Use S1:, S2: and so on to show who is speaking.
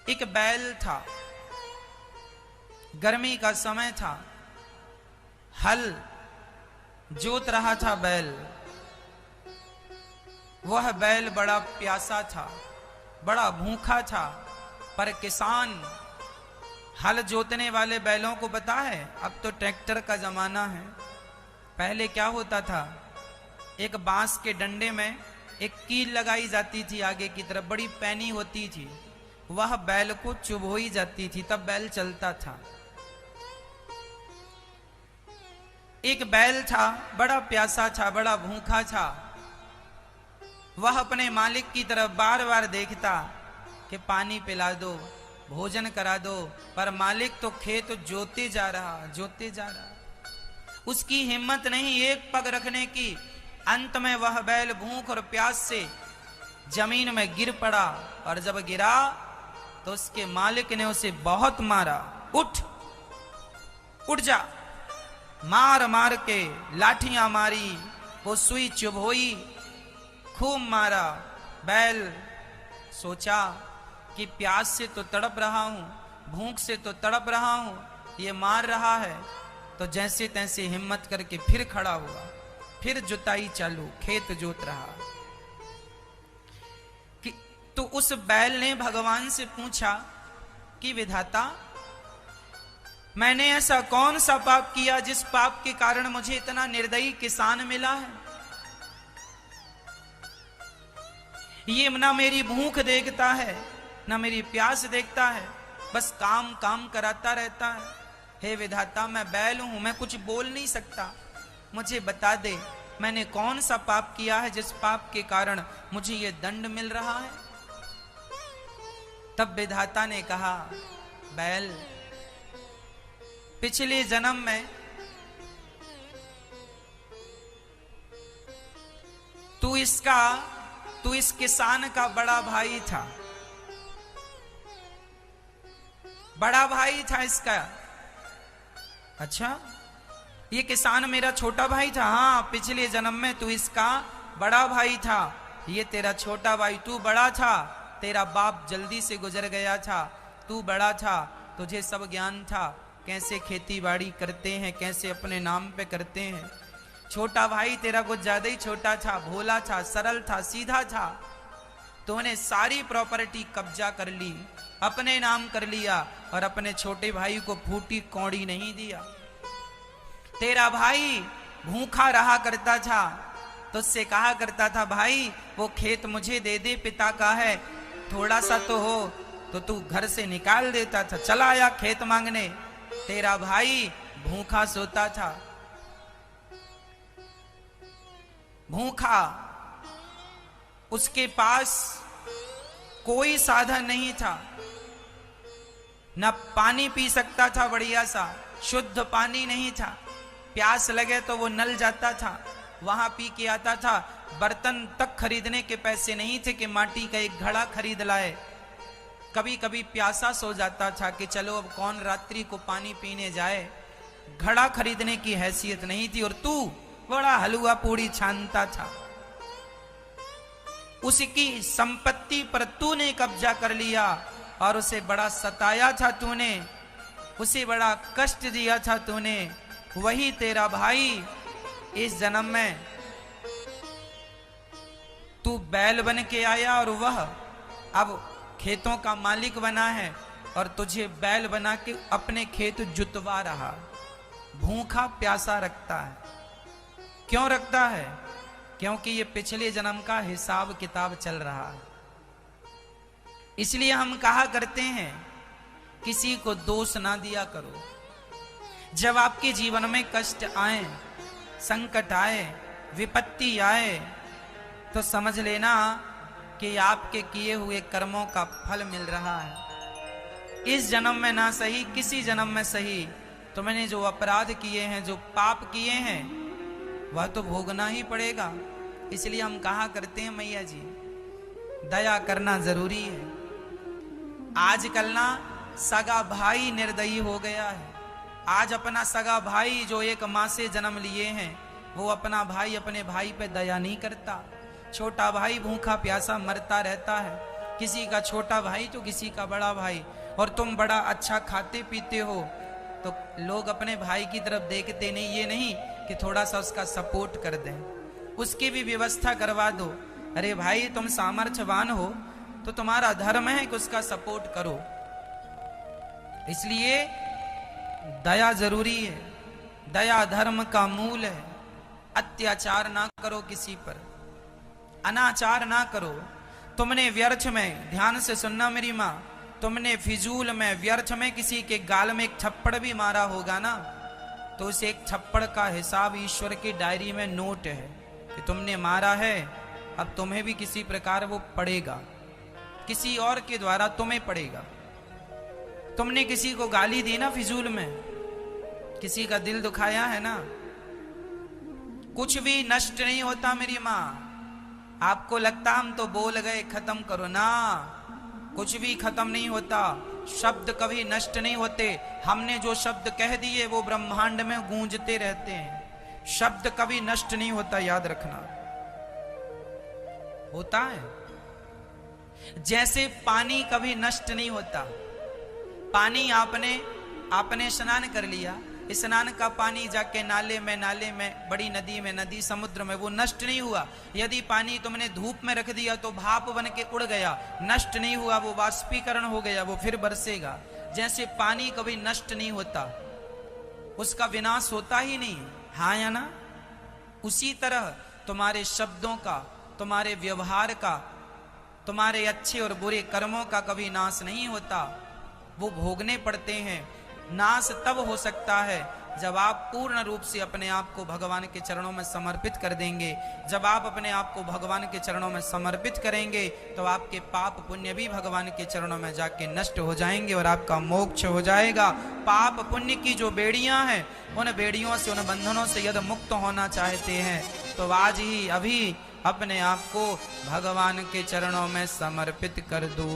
S1: एक बैल था, गर्मी का समय था, हल जोत रहा था बैल। वह बैल बड़ा प्यासा था, बड़ा भूखा था, पर किसान हल जोतने वाले बैलों को पता है अब तो ट्रैक्टर का जमाना है। पहले क्या होता था, एक बांस के डंडे में एक कील लगाई जाती थी, आगे की तरफ बड़ी पैनी होती थी, वह बैल को चुभोई जाती थी, तब बैल चलता था। एक बैल था, बड़ा प्यासा था, बड़ा भूखा था। वह अपने मालिक की तरफ बार बार देखता कि पानी पिला दो, भोजन करा दो, पर मालिक तो खेत जोते जा रहा। उसकी हिम्मत नहीं एक पग रखने की। अंत में वह बैल भूख और प्यास से जमीन में गिर पड़ा, और जब गिरा तो उसके मालिक ने उसे बहुत मारा। उठ जा, मार मार के लाठियां मारी, वो सुई चुभोई, खूब मारा। बैल सोचा कि प्यास से तो तड़प रहा हूं, भूख से तो तड़प रहा हूं, ये मार रहा है, तो जैसे तैसे हिम्मत करके फिर खड़ा हुआ, फिर जुताई चालू, खेत जोत रहा। कि तो उस बैल ने भगवान से पूछा कि विधाता, मैंने ऐसा कौन सा पाप किया जिस पाप के कारण मुझे इतना निर्दयी किसान मिला है? ये ना मेरी भूख देखता है, ना मेरी प्यास देखता है, बस काम काम कराता रहता है। हे विधाता, मैं बैल हूं, मैं कुछ बोल नहीं सकता, मुझे बता दे मैंने कौन सा पाप किया है जिस पाप के कारण मुझे ये दंड मिल रहा है। तब विधाता ने कहा, बैल, पिछले जन्म में तू इस किसान का बड़ा भाई था, बड़ा भाई था इसका। अच्छा, ये किसान मेरा छोटा भाई था? हाँ, पिछले जन्म में तू इसका बड़ा भाई था, ये तेरा छोटा भाई। तू बड़ा था, तेरा बाप जल्दी से गुजर गया था, तू बड़ा था, तुझे सब ज्ञान था, कैसे खेती बाड़ी करते हैं, कैसे अपने नाम पे करते हैं। छोटा भाई तेरा कुछ ज्यादा ही छोटा था, भोला था, सरल था, सीधा था। तूने सारी प्रॉपर्टी कब्जा कर ली, अपने नाम कर लिया, और अपने छोटे भाई को फूटी कौड़ी नहीं दिया। तेरा भाई भूखा रहा करता था, तो उससे कहा करता था, भाई वो खेत मुझे दे दे, पिता का है, थोड़ा सा तो हो, तो तू घर से निकाल देता था, चला आया खेत मांगने। तेरा भाई भूखा सोता था, भूखा, उसके पास कोई साधन नहीं था, न पानी पी सकता था बढ़िया सा, शुद्ध पानी नहीं था, प्यास लगे तो वो नल जाता था, वहां पी के आता था। बर्तन तक खरीदने के पैसे नहीं थे कि माटी का एक घड़ा खरीद लाए। कभी कभी प्यासा सो जाता था कि चलो अब कौन रात्रि को पानी पीने जाए, घड़ा खरीदने की हैसियत नहीं थी। और तू बड़ा हलवा पूड़ी छानता था, उसकी संपत्ति पर तूने कब्जा कर लिया, और उसे बड़ा सताया था तूने, उसे बड़ा कष्ट दिया था तूने। वही तेरा भाई इस जन्म में तू बैल बन के आया, और वह अब खेतों का मालिक बना है, और तुझे बैल बना के अपने खेत जुतवा रहा, भूखा प्यासा रखता है। क्यों रखता है? क्योंकि ये पिछले जन्म का हिसाब किताब चल रहा है। इसलिए हम कहा करते हैं, किसी को दोष ना दिया करो। जब आपके जीवन में कष्ट आए, संकट आए, विपत्ति आए, तो समझ लेना कि आपके किए हुए कर्मों का फल मिल रहा है। इस जन्म में ना सही, किसी जन्म में सही, तो मैंने जो अपराध किए हैं, जो पाप किए हैं, वह तो भोगना ही पड़ेगा। इसलिए हम कहा करते हैं, मैया जी दया करना जरूरी है। आजकल ना सगा भाई निर्दयी हो गया है। आज अपना सगा भाई जो एक माँ से जन्म लिए हैं, वो अपना भाई अपने भाई पे दया नहीं करता। छोटा भाई भूखा प्यासा मरता रहता है, किसी का छोटा भाई तो किसी का बड़ा भाई, और तुम बड़ा अच्छा खाते पीते हो तो लोग अपने भाई की तरफ देखते नहीं, ये नहीं कि थोड़ा सा उसका सपोर्ट कर दें, उसकी भी व्यवस्था करवा दो। अरे भाई तुम सामर्थ्यवान हो तो तुम्हारा धर्म है कि उसका सपोर्ट करो। इसलिए दया जरूरी है, दया धर्म का मूल है। अत्याचार ना करो किसी पर, अनाचार ना करो। तुमने व्यर्थ में, ध्यान से सुनना मेरी माँ, तुमने फिजूल में व्यर्थ में किसी के गाल में एक थप्पड़ भी मारा होगा ना, तो उस एक थप्पड़ का हिसाब ईश्वर की डायरी में नोट है कि तुमने मारा है, अब तुम्हें भी किसी प्रकार वो पड़ेगा, किसी और के द्वारा तुम्हें पड़ेगा। तुमने किसी को गाली दी ना फिजूल में, किसी का दिल दुखाया है ना, कुछ भी नष्ट नहीं होता मेरी माँ। आपको लगता हम तो बोल गए खत्म करो ना, कुछ भी खत्म नहीं होता। शब्द कभी नष्ट नहीं होते। हमने जो शब्द कह दिए वो ब्रह्मांड में गूंजते रहते हैं। शब्द कभी नष्ट नहीं होता, याद रखना। होता है जैसे पानी कभी नष्ट नहीं होता। पानी आपने स्नान कर लिया, स्नान का पानी जाके नाले में, बड़ी नदी में, नदी समुद्र में, वो नष्ट नहीं हुआ। यदि पानी तुमने धूप में रख दिया तो भाप बन के उड़ गया, नष्ट नहीं हुआ, वो वाष्पीकरण हो गया, वो फिर बरसेगा। जैसे पानी कभी नष्ट नहीं होता, उसका विनाश होता ही नहीं, हाँ या ना? उसी तरह तुम्हारे शब्दों का, तुम्हारे व्यवहार का, तुम्हारे अच्छे और बुरे कर्मों का कभी नाश नहीं होता, वो भोगने पड़ते हैं। नाश तब हो सकता है जब आप पूर्ण रूप से अपने आप को भगवान के चरणों में समर्पित कर देंगे। जब आप अपने आप को भगवान के चरणों में समर्पित करेंगे तो आपके पाप पुण्य भी भगवान के चरणों में जाके नष्ट हो जाएंगे और आपका मोक्ष हो जाएगा। पाप पुण्य की जो बेड़ियां हैं, उन बेड़ियों से, उन बंधनों से यदि मुक्त होना चाहते हैं तो आज ही, अभी अपने आप को भगवान के चरणों में समर्पित कर दो।